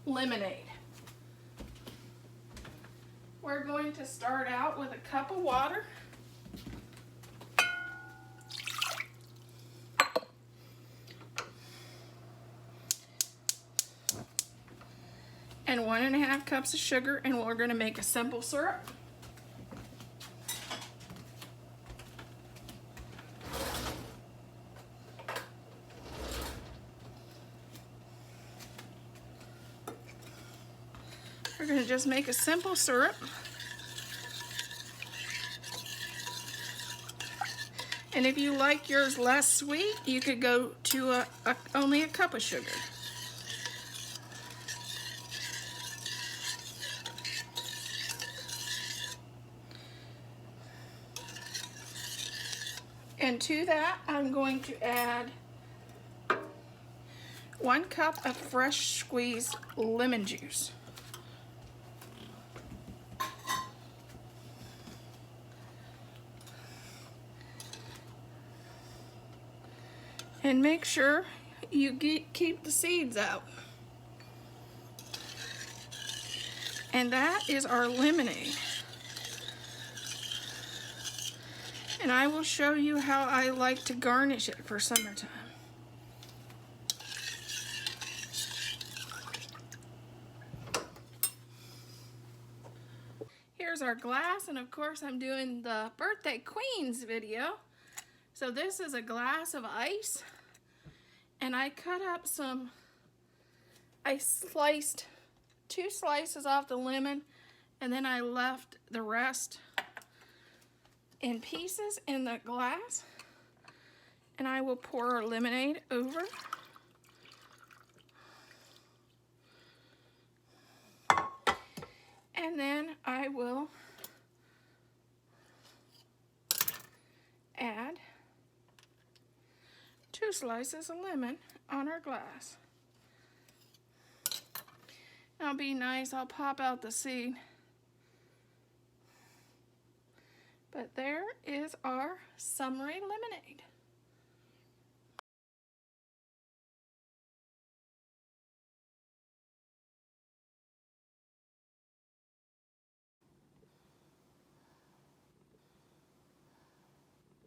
lemonade. We're going to start out with a cup of water. And 1.5 cups of sugar, and we're going to make a simple syrup. We're going to just make a simple syrup. And if you like yours less sweet, you could go to only a cup of sugar. And to that, I'm going to add 1 cup of fresh squeezed lemon juice. And make sure you keep the seeds out. And that is our lemonade. And I will show you how I like to garnish it for summertime. Here's our glass, and of course I'm doing the Birthday Queens video. So this is a glass of ice, and I cut up I sliced 2 slices off the lemon, and then I left the rest in pieces in the glass, and I will pour our lemonade over. And then I will add 2 slices of lemon on our glass. That'll be nice. I'll pop out the seed. But there is our summery lemonade.